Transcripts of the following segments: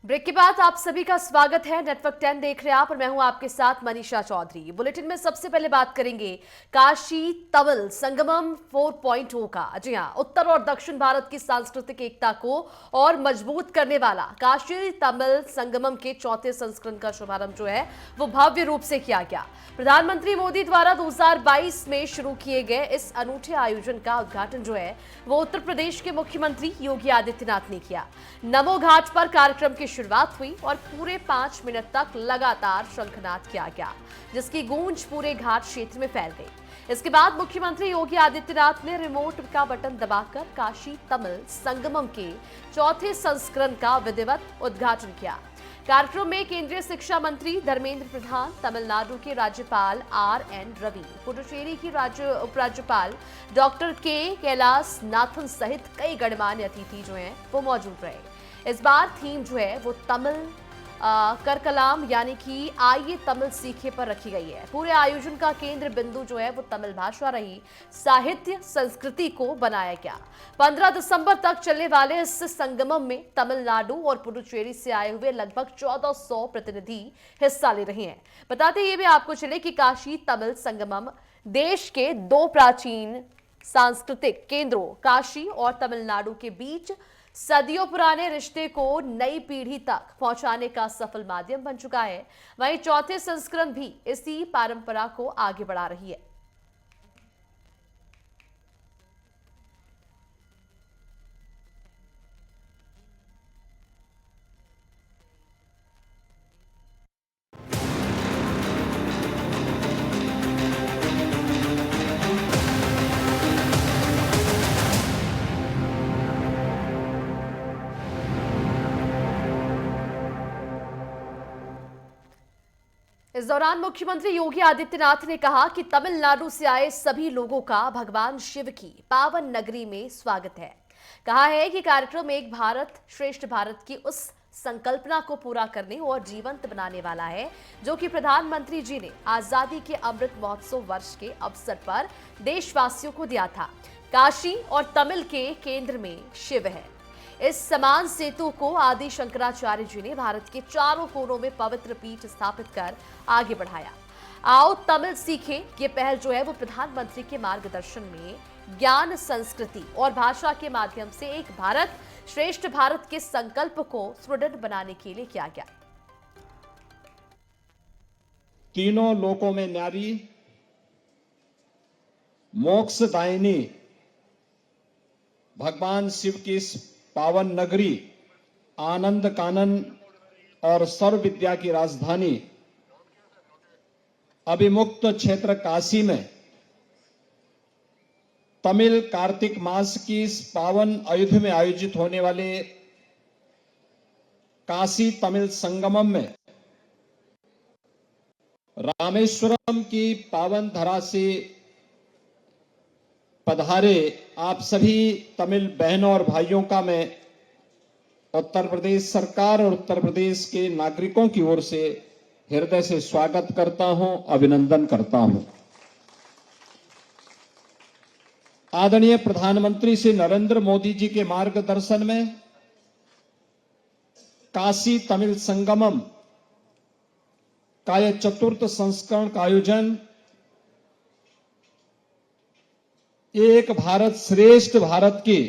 Break के बाद आप सभी का स्वागत है। नेटवर्क 10 देख रहे हैं आप और मैं हूं आपके साथ मनीषा चौधरी। बुलेटिन में सबसे पहले बात करेंगे काशी तमिल संगमम 4.0 का। जी हां, उत्तर और दक्षिण भारत की सांस्कृतिक एकता को और मजबूत करने वाला काशी तमिल संगमम के चौथे संस्करण का शुभारंभ जो है वो भव्य रूप से किया गया। प्रधानमंत्री मोदी द्वारा 2022 में शुरू किए गए इस अनूठे आयोजन का उद्घाटन जो है वो उत्तर प्रदेश के मुख्यमंत्री योगी आदित्यनाथ ने किया। नमो घाट पर कार्यक्रम की शुरुआत हुई और पूरे 5 मिनट तक लगातार शंखनाद किया गया, जिसकी गूंज पूरे घाट क्षेत्र में फैल गई। इसके बाद मुख्यमंत्री योगी आदित्यनाथ ने रिमोट का बटन दबाकर काशी तमिल संगमम के चौथे संस्करण का विधिवत उद्घाटन किया। कार्यक्रम में केंद्रीय शिक्षा मंत्री धर्मेंद्र प्रधान, तमिलनाडु के राज्यपाल आर.एन. रवि, पुडुचेरी की उपराज्यपाल डॉक्टर के कैलाश नाथन सहित कई गणमान्य अतिथि जो हैं वो मौजूद रहे। इस बार थीम जो है वो तमिल करकलाम यानी कि आइए तमिल सीखे पर रखी गई है। पूरे आयोजन का केंद्र बिंदु जो है वो तमिल भाषा रही, साहित्य संस्कृति को बनाया गया। 15 दिसंबर तक चलने वाले इस संगमम में तमिलनाडु और पुडुचेरी से आए हुए लगभग 1400 प्रतिनिधि हिस्सा ले रहे हैं। बताते ये भी आपको चले कि काशी तमिल संगमम देश के दो प्राचीन सांस्कृतिक केंद्रों काशी और तमिलनाडु के बीच सदियों पुराने रिश्ते को नई पीढ़ी तक पहुंचाने का सफल माध्यम बन चुका है। वहीं चौथे संस्करण भी इसी परंपरा को आगे बढ़ा रही है। इस दौरान मुख्यमंत्री योगी आदित्यनाथ ने कहा कि तमिलनाडु से आए सभी लोगों का भगवान शिव की पावन नगरी में स्वागत है। कहा है कि कार्यक्रम एक भारत श्रेष्ठ भारत की उस संकल्पना को पूरा करने और जीवंत बनाने वाला है जो कि प्रधानमंत्री जी ने आजादी के अमृत महोत्सव वर्ष के अवसर पर देशवासियों को दिया था। काशी और तमिल के केंद्र में शिव है। इस समान सेतु को आदि शंकराचार्य जी ने भारत के चारों कोनों में पवित्र पीठ स्थापित कर आगे बढ़ाया। आओ तमिल सीखे ये पहल जो है वो प्रधानमंत्री के मार्गदर्शन में ज्ञान, संस्कृति और भाषा के माध्यम से एक भारत श्रेष्ठ भारत के संकल्प को सुदृढ़ बनाने के लिए किया गया। तीनों लोकों में न्यारी, मोक्षदायिनी भगवान शिव की पावन नगरी, आनंद कानन और सर्व विद्या की राजधानी अभिमुक्त क्षेत्र काशी में तमिल कार्तिक मास की इस पावन अयोध्या में आयोजित होने वाले काशी तमिल संगमम में रामेश्वरम की पावन धरा से पधारे आप सभी तमिल बहनों और भाइयों का मैं उत्तर प्रदेश सरकार और उत्तर प्रदेश के नागरिकों की ओर से हृदय से स्वागत करता हूं, अभिनंदन करता हूं। आदरणीय प्रधानमंत्री श्री नरेंद्र मोदी जी के मार्गदर्शन में काशी तमिल संगमम का यह चतुर्थ संस्करण का आयोजन एक भारत श्रेष्ठ भारत की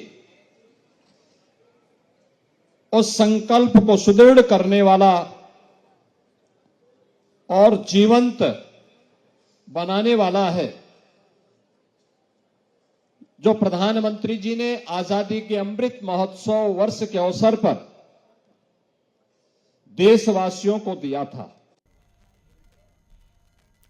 उस संकल्प को सुदृढ़ करने वाला और जीवंत बनाने वाला है जो प्रधानमंत्री जी ने आजादी के अमृत महोत्सव वर्ष के अवसर पर देशवासियों को दिया था।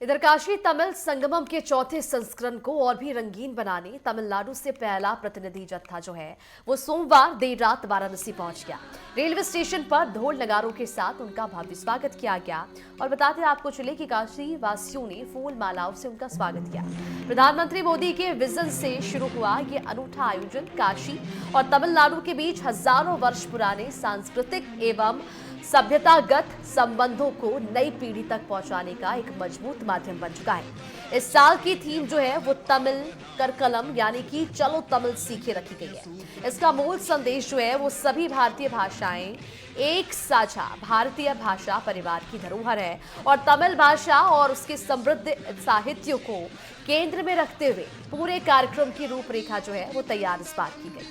इधर काशी तमिल संगमम के चौथे संस्करण को और भी रंगीन बनाने तमिलनाडु से पहला प्रतिनिधि जत्था जो है वो सोमवार देर रात वाराणसी पहुंच गया। रेलवे स्टेशन पर ढोल नगारों के साथ उनका भव्य स्वागत किया गया और बताते आपको चले कि काशी वासियों ने फूल मालाओं से उनका स्वागत किया। प्रधानमंत्री मोदी के विजन से शुरू हुआ ये अनूठा आयोजन काशी और तमिलनाडु के बीच हजारों वर्ष पुराने सांस्कृतिक एवं सभ्यतागत संबंधों को नई पीढ़ी तक पहुंचाने का एक मजबूत माध्यम बन चुका है। इस साल की थीम जो है वो तमिल करकलम यानी कि चलो तमिल सीखे रखी गई है। इसका मूल संदेश जो है वो सभी भारतीय भाषाएं एक साझा भारतीय भाषा परिवार की धरोहर है और तमिल भाषा और उसके समृद्ध साहित्य को केंद्र में रखते हुए पूरे कार्यक्रम की रूपरेखा जो है वो तैयार इस बार की गई।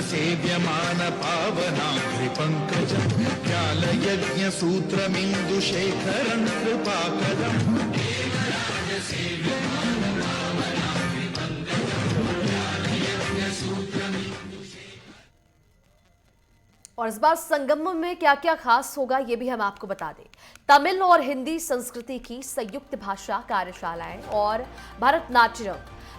सेव्यमान पावनाग्रिपङ्कजं ज्ञालयज्ञसूत्रमिन्दुशेखरं कृपाकरम् और इस बार संगमम में क्या क्या खास होगा ये भी हम आपको बता दें। तमिल और हिंदी संस्कृति की संयुक्त भाषा कार्यशालाएं और भरतनाट्यम,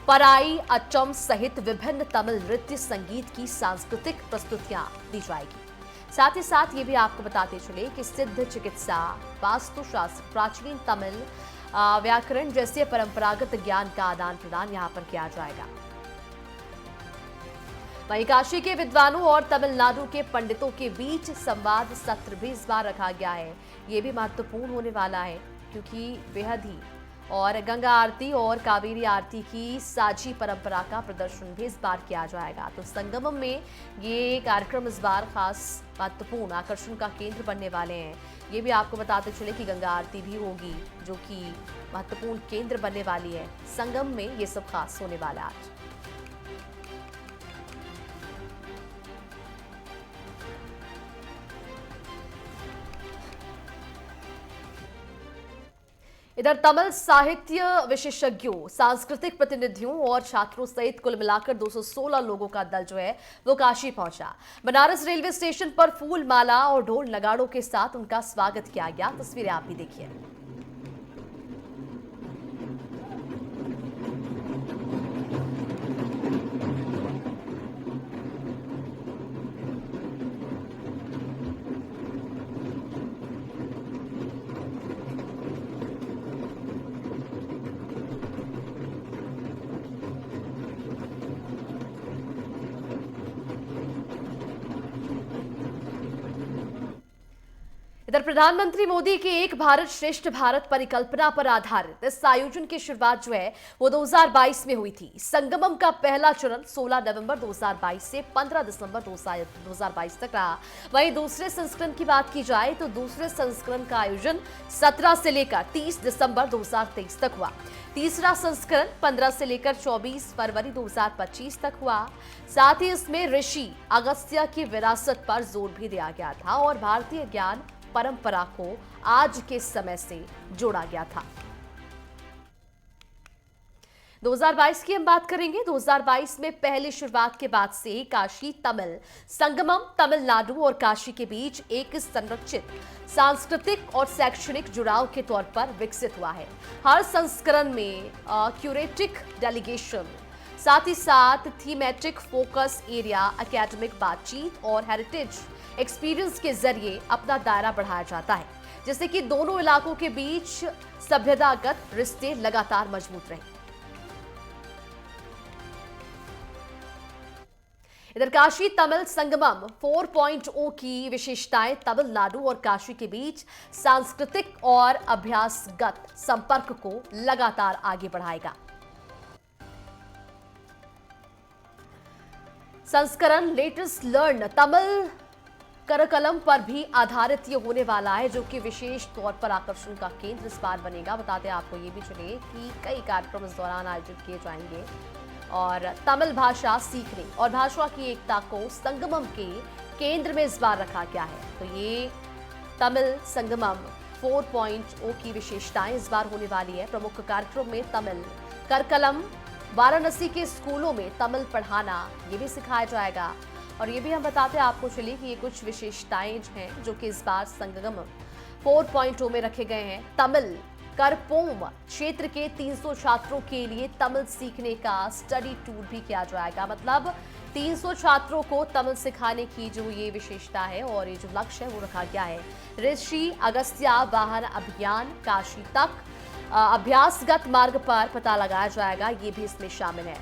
पराई अच्चम सहित विभिन्न तमिल नृत्य संगीत की सांस्कृतिक प्रस्तुतियां दी जाएगी। साथ ही साथ ये भी आपको बताते चले कि सिद्ध चिकित्सा, वास्तुशास्त्र, प्राचीन तमिल व्याकरण जैसे परंपरागत ज्ञान का आदान प्रदान यहाँ पर किया जाएगा। वहीं काशी के विद्वानों और तमिलनाडु के पंडितों के बीच संवाद सत्र भी इस बार रखा गया है। ये भी महत्वपूर्ण होने वाला है क्योंकि बेहद ही और गंगा आरती और कावेरी आरती की साझी परंपरा का प्रदर्शन भी इस बार किया जाएगा। तो संगमम में ये कार्यक्रम इस बार खास महत्वपूर्ण आकर्षण का केंद्र बनने वाले हैं। ये भी आपको बताते चले कि गंगा आरती भी होगी जो कि महत्वपूर्ण केंद्र बनने वाली है। संगम में ये सब खास होने वाला है आज। इधर तमिल साहित्य विशेषज्ञों, सांस्कृतिक प्रतिनिधियों और छात्रों सहित कुल मिलाकर 216 लोगों का दल जो है वो काशी पहुंचा। बनारस रेलवे स्टेशन पर फूल माला और ढोल नगाड़ों के साथ उनका स्वागत किया गया। तस्वीरें आप भी देखिए। इधर प्रधानमंत्री मोदी के एक भारत श्रेष्ठ भारत परिकल्पना पर आधारित इस आयोजन की शुरुआत जो है वो 2022 में हुई थी। संगमम का पहला चरण 16 नवंबर 2022 से 15 दिसंबर 2022 तक रहा। वहीं दूसरे संस्करण की बात की जाए तो दूसरे संस्करण का आयोजन 17 से लेकर 30 दिसंबर 2023 तक हुआ। तीसरा संस्करण 15 से लेकर 24 फरवरी 2025 तक हुआ। साथ ही इसमें ऋषि अगस्त्य की विरासत पर जोर भी दिया गया था और भारतीय ज्ञान परंपरा को आज के समय से जोड़ा गया था। 2022 की हम बात करेंगे। 2022 में पहली शुरुआत के बाद से काशी तमिल संगमम तमिलनाडु और काशी के बीच एक संरक्षित सांस्कृतिक और शैक्षणिक जुड़ाव के तौर पर विकसित हुआ है। हर संस्करण में क्यूरेटिक डेलीगेशन, साथ ही साथ थीमेटिक फोकस एरिया, एकेडमिक बातचीत और हेरिटेज एक्सपीरियंस के जरिए अपना दायरा बढ़ाया जाता है, जिससे कि दोनों इलाकों के बीच सभ्यतागत रिश्ते लगातार मजबूत रहे। इधर काशी तमिल संगमम 4.0 की विशेषताएं तमिलनाडु और काशी के बीच सांस्कृतिक और अभ्यासगत संपर्क को लगातार आगे बढ़ाएगा। संस्करण लेटेस्ट लर्न तमिल करकलम पर भी आधारित ये होने वाला है, जो कि विशेष तौर पर आकर्षण का केंद्र इस बार बनेगा। बताते हैं आपको ये भी चले कि कई कार्यक्रम इस दौरान आयोजित किए जाएंगे और तमिल भाषा सीखने और भाषा की एकता को संगमम के केंद्र में इस बार रखा गया है। तो ये तमिल संगमम 4.0 की विशेषताएं इस बार होने वाली है। प्रमुख कार्यक्रम में तमिल करकलम, वाराणसी के स्कूलों में तमिल पढ़ाना ये भी सिखाया जाएगा। और ये भी हम बताते हैं आपको चलिए कि ये कुछ विशेषताएं हैं जो कि इस बार संगमम 4.0 में रखे गए हैं। तमिल करपोम क्षेत्र के 300 छात्रों के लिए तमिल सीखने का स्टडी टूर भी किया जाएगा। मतलब 300 छात्रों को तमिल सिखाने की जो ये विशेषता है और ये जो लक्ष्य है वो रखा गया है। ऋषि अगस्त्या वाहन अभियान काशी तक अभ्यासगत मार्ग पर पता लगाया जाएगा, ये भी इसमें शामिल है।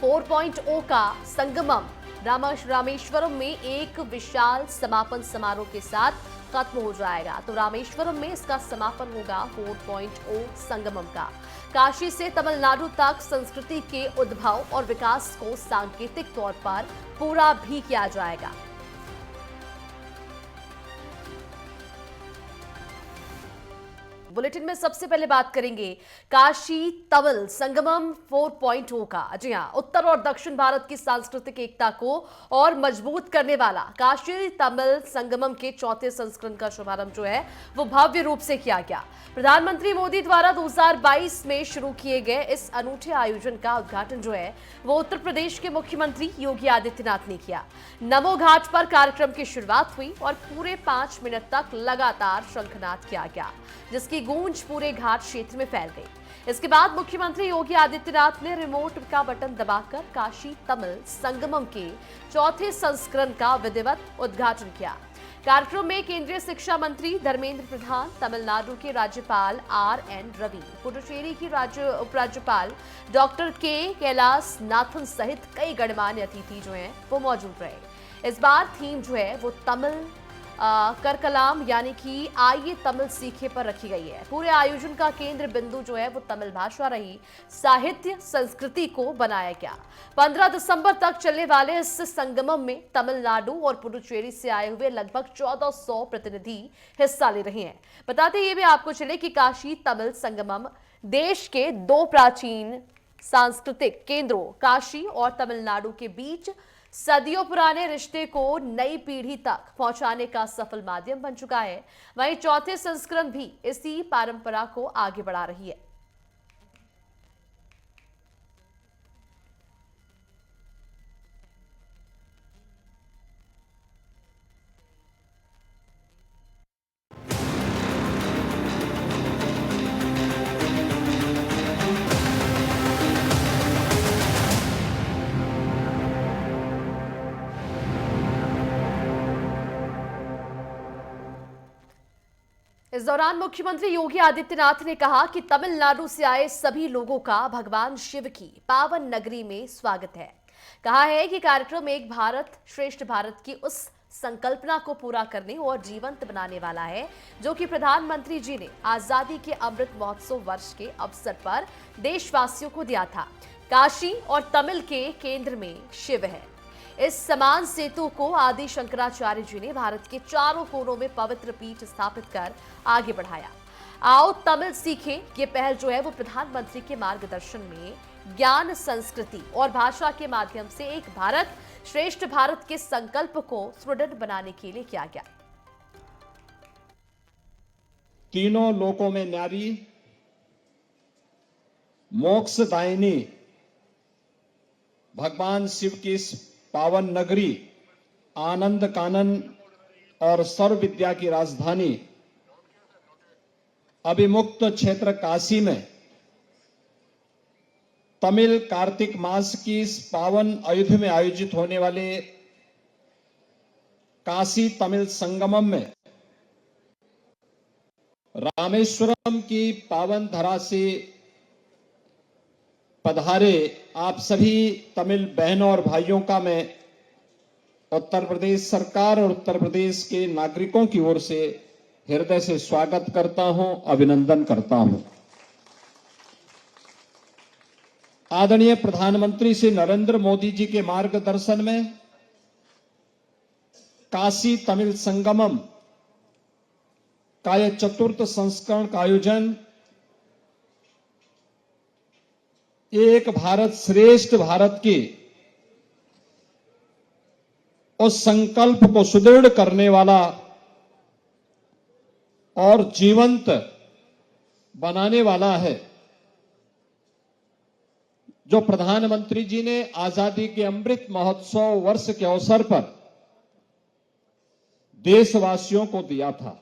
4.0 का संगमम रामेश्वरम में एक विशाल समापन समारोह के साथ खत्म हो जाएगा। तो रामेश्वरम में इसका समापन होगा 4.0 संगमम का। काशी से तमिलनाडु तक संस्कृति के उद्भव और विकास को सांकेतिक तौर पर पूरा भी किया जाएगा। बुलेटिन में सबसे पहले बात करेंगे काशी तमिल संगमम 4.0 का। जी हां, उत्तर और दक्षिण भारत की सांस्कृतिक एकता को और मजबूत करने वाला काशी तमिल संगमम के चौथे संस्करण का शुभारंभ जो है वो भव्य रूप से किया गया। प्रधानमंत्री मोदी द्वारा 2022 में शुरू किए गए इस अनूठे आयोजन का उद्घाटन जो है वो उत्तर प्रदेश के मुख्यमंत्री योगी आदित्यनाथ ने किया। नमो घाट पर कार्यक्रम की शुरुआत हुई और पूरे 5 मिनट तक लगातार शंखनाद किया गया, जिसकी गूंज पूरे घाट क्षेत्र में फैल गई। इसके बाद मुख्यमंत्री योगी आदित्यनाथ ने रिमोट का बटन दबाकर काशी तमिल संगमम के चौथे संस्करण का विधिवत उद्घाटन किया। कार्यक्रम में केंद्रीय शिक्षा मंत्री धर्मेंद्र प्रधान, तमिलनाडु के राज्यपाल RN रवि, पुडुचेरी की उपराज्यपाल डॉक्टर के कैलाश नाथन सहित कई गणमान्य अतिथि जो हैं वो मौजूद रहे। इस बार थीम जो है वो तमिल करकलाम यानी कि आइए तमिल सीखे पर रखी गई है। पूरे आयोजन का केंद्र बिंदु जो है वो तमिल भाषा रही, साहित्य संस्कृति को बनाया गया। 15 दिसंबर तक चलने वाले इस संगमम में तमिलनाडु और पुडुचेरी से आए हुए लगभग 1400 प्रतिनिधि हिस्सा ले रहे हैं। बताते ये भी आपको चले कि काशी तमिल संगमम देश के 2 प्राचीन सांस्कृतिक केंद्रों काशी और तमिलनाडु के बीच सदियों पुराने रिश्ते को नई पीढ़ी तक पहुंचाने का सफल माध्यम बन चुका है। वहीं चौथे संस्करण भी इसी परंपरा को आगे बढ़ा रही है। इस दौरान मुख्यमंत्री योगी आदित्यनाथ ने कहा कि तमिलनाडु से आए सभी लोगों का भगवान शिव की पावन नगरी में स्वागत है। कहा है कि कार्यक्रम एक भारत श्रेष्ठ भारत की उस संकल्पना को पूरा करने और जीवंत बनाने वाला है जो कि प्रधानमंत्री जी ने आजादी के अमृत महोत्सव वर्ष के अवसर पर देशवासियों को दिया था। काशी और तमिल के केंद्र में शिव है। इस समान सेतु को आदि शंकराचार्य जी ने भारत के चारों कोनों में पवित्र पीठ स्थापित कर आगे बढ़ाया। आओ तमिल सीखें, ये पहल जो है वो प्रधानमंत्री के मार्गदर्शन में ज्ञान, संस्कृति और भाषा के माध्यम से एक भारत श्रेष्ठ भारत के संकल्प को सुदृढ़ बनाने के लिए किया गया। तीनों लोकों में न्यारी, मोक्षदायिनी भगवान शिव की इस पावन नगरी, आनंद कानन और सर्व विद्या की राजधानी अभिमुक्त क्षेत्र काशी में तमिल कार्तिक मास की इस पावन अयोध्या में आयोजित होने वाले काशी तमिल संगमम में रामेश्वरम की पावन धरा से पधारे आप सभी तमिल बहनों और भाइयों का मैं उत्तर प्रदेश सरकार और उत्तर प्रदेश के नागरिकों की ओर से हृदय से स्वागत करता हूं, अभिनंदन करता हूं। आदरणीय प्रधानमंत्री श्री नरेंद्र मोदी जी के मार्गदर्शन में काशी तमिल संगमम का यह चतुर्थ संस्करण का आयोजन एक भारत श्रेष्ठ भारत की उस संकल्प को सुदृढ़ करने वाला और जीवंत बनाने वाला है जो प्रधानमंत्री जी ने आजादी के अमृत महोत्सव वर्ष के अवसर पर देशवासियों को दिया था।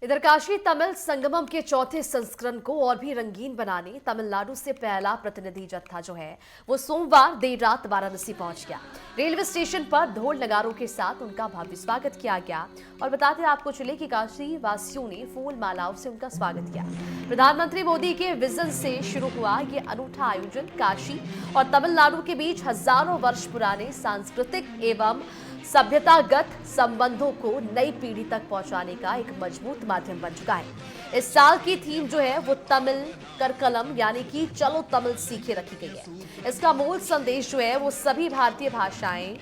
इधर काशी तमिल संगमम के चौथे संस्करण को और भी रंगीन बनाने तमिलनाडु से पहला प्रतिनिधि जत्था जो है वो सोमवार देर रात वाराणसी पहुंच गया। रेलवे स्टेशन पर ढोल नगारों के साथ उनका भव्य स्वागत किया गया और बताते आपको चले कि काशी वासियों ने फूल मालाओं से उनका स्वागत किया। प्रधानमंत्री मोदी के विजन से शुरू हुआ ये अनूठा आयोजन काशी और तमिलनाडु के बीच हजारों वर्ष पुराने सांस्कृतिक एवं सभ्यतागत संबंधों को नई पीढ़ी तक पहुंचाने का एक मजबूत माध्यम बन चुका है। इस साल की थीम जो है वो तमिल करकलम यानी कि चलो तमिल सीखे रखी गई है। इसका मूल संदेश जो है वो सभी भारतीय भाषाएं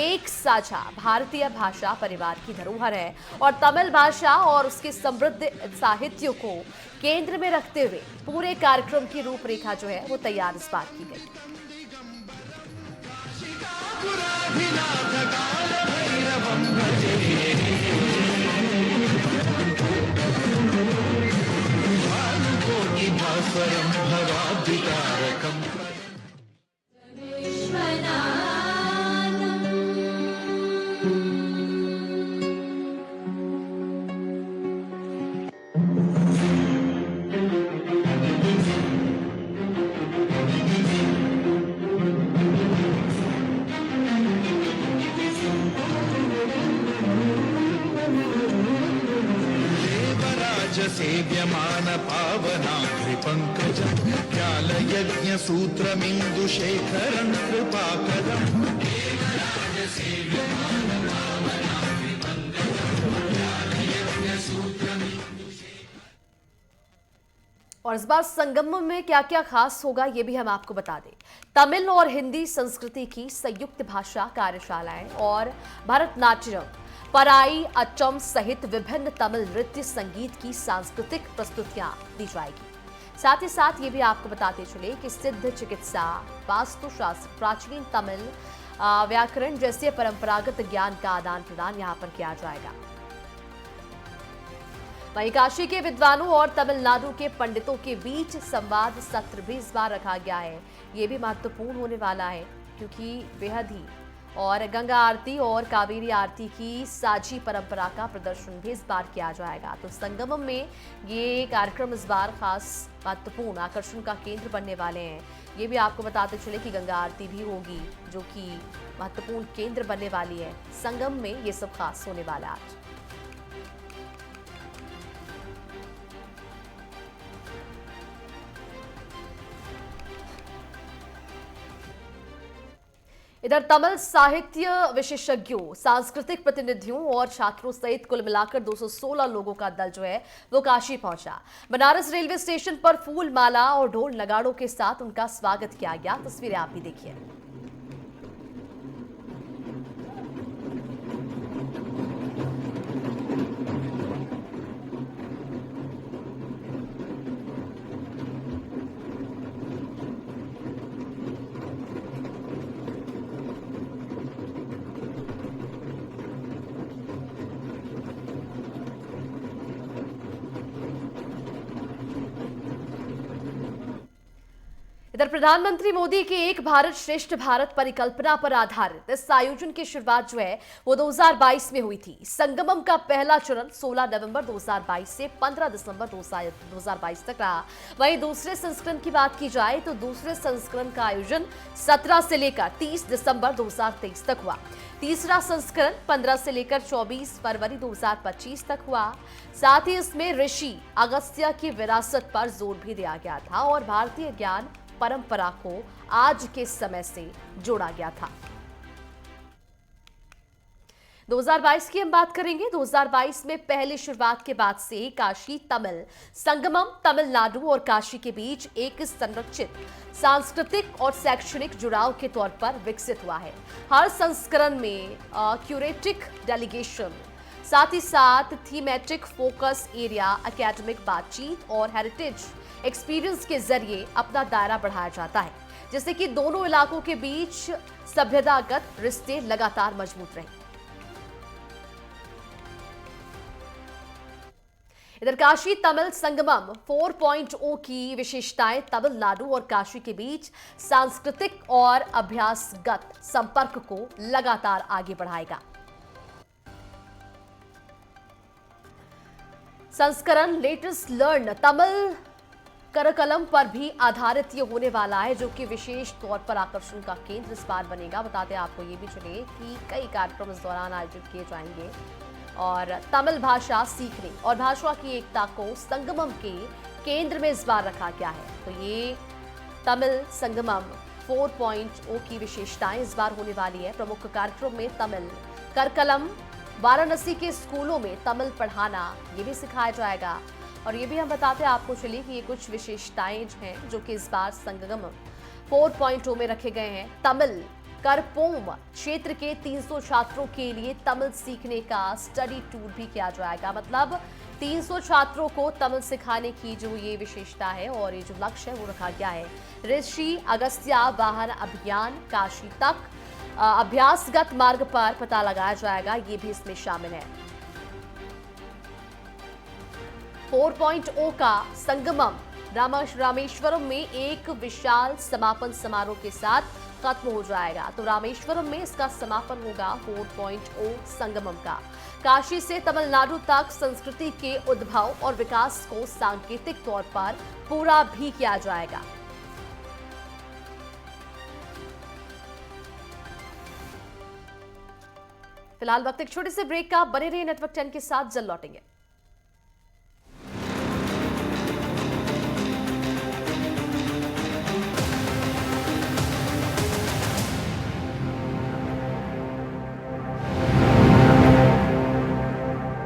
एक साझा भारतीय भाषा परिवार की धरोहर है और तमिल भाषा और उसके समृद्ध साहित्य को केंद्र में रखते हुए पूरे कार्यक्रम की रूपरेखा जो है वो तैयार इस बात की गई। सेव्यमान पावनाद्रिपङ्कजं ज्ञालयज्ञसूत्रमिन्दुशेखरं कृपाकरम् और इस बार संगमम में क्या क्या खास होगा ये भी हम आपको बता दें। तमिल और हिंदी संस्कृति की संयुक्त भाषा कार्यशालाएं और भरतनाट्यम पराई अच्चम सहित विभिन्न तमिल नृत्य संगीत की सांस्कृतिक प्रस्तुतियां दी जाएगी। साथ ही साथ ये भी आपको बताते चले कि सिद्ध चिकित्सा, वास्तुशास्त्र, प्राचीन तमिल व्याकरण जैसे परंपरागत ज्ञान का आदान प्रदान यहाँ पर किया जाएगा। वहीं काशी के विद्वानों और तमिलनाडु के पंडितों के बीच संवाद सत्र भी इस बार रखा गया है। ये भी महत्वपूर्ण होने वाला है क्योंकि बेहद ही और गंगा आरती और कावेरी आरती की साझी परंपरा का प्रदर्शन भी इस बार किया जाएगा। तो संगमम में ये कार्यक्रम इस बार खास महत्वपूर्ण आकर्षण का केंद्र बनने वाले हैं। ये भी आपको बताते चले कि गंगा आरती भी होगी जो कि महत्वपूर्ण केंद्र बनने वाली है। संगम में ये सब खास होने वाला है आज। इधर तमिल साहित्य विशेषज्ञों, सांस्कृतिक प्रतिनिधियों और छात्रों सहित कुल मिलाकर 216 लोगों का दल जो है वो काशी पहुंचा। बनारस रेलवे स्टेशन पर फूल माला और ढोल नगाड़ों के साथ उनका स्वागत किया गया। तस्वीरें आप भी देखिए। इधर प्रधानमंत्री मोदी के एक भारत श्रेष्ठ भारत परिकल्पना पर आधारित इस आयोजन की शुरुआत जो है वो 2022 में हुई थी। संगमम का पहला चरण 16 नवंबर 2022 से 15 दिसंबर 2022 तक रहा। वहीं दूसरे संस्करण की बात की जाए तो दूसरे संस्करण का आयोजन 17 से लेकर 30 दिसंबर 2023 तक हुआ। तीसरा संस्करण 15 से लेकर 24 फरवरी 2025 तक हुआ। साथ ही इसमें ऋषि अगस्त्य की विरासत पर जोर भी दिया गया था और भारतीय ज्ञान परंपरा को आज के समय से जोड़ा गया था। 2022 की हम बात करेंगे। 2022 में पहली शुरुआत के बाद से काशी तमिल संगमम तमिलनाडु और काशी के बीच एक संरक्षित सांस्कृतिक और शैक्षणिक जुड़ाव के तौर पर विकसित हुआ है। हर संस्करण में क्यूरेटिक डेलीगेशन, साथ ही साथ थीमेटिक फोकस एरिया, एकेडमिक बातचीत और हेरिटेज एक्सपीरियंस के जरिए अपना दायरा बढ़ाया जाता है, जिससे कि दोनों इलाकों के बीच सभ्यतागत रिश्ते लगातार मजबूत रहे। इधर काशी तमिल संगमम 4.0 की विशेषताएं तमिलनाडु और काशी के बीच सांस्कृतिक और अभ्यासगत संपर्क को लगातार आगे बढ़ाएगा। संस्करण लेटेस्ट लर्न तमिल करकलम पर भी आधारित ये होने वाला है, जो कि विशेष तौर पर आकर्षण का केंद्र इस बार बनेगा। बताते हैं आपको ये भी चलिए कि कई कार्यक्रम इस दौरान आयोजित किए जाएंगे और तमिल भाषा सीखने और भाषा की एकता को संगमम के केंद्र में इस बार रखा गया है। तो ये तमिल संगमम 4.0 की विशेषताएं इस बार होने वाली है। प्रमुख कार्यक्रम में तमिल करकलम, वाराणसी के स्कूलों में तमिल पढ़ाना ये भी सिखाया जाएगा। और ये भी हम बताते हैं आपको चलिए कि ये कुछ विशेषताएं हैं जो कि इस बार संगम 4.0 में रखे गए हैं। तमिल करपोम क्षेत्र के 300 छात्रों के लिए तमिल सीखने का स्टडी टूर भी किया जाएगा। मतलब 300 छात्रों को तमिल सिखाने की जो ये विशेषता है और ये जो लक्ष्य है वो रखा गया है। ऋषि अगस्त्या वाहन अभियान काशी तक अभ्यासगत मार्ग पर पता लगाया जाएगा, ये भी इसमें शामिल है। 4.0 का संगमम रामेश्वरम में एक विशाल समापन समारोह के साथ खत्म हो जाएगा। तो रामेश्वरम में इसका समापन होगा 4.0 संगमम का। काशी से तमिलनाडु तक संस्कृति के उद्भव और विकास को सांकेतिक तौर पर पूरा भी किया जाएगा। फिलहाल वक्त एक छोटे से ब्रेक का, बने रहिए नेटवर्क 10 के साथ, जल्द लौटेंगे।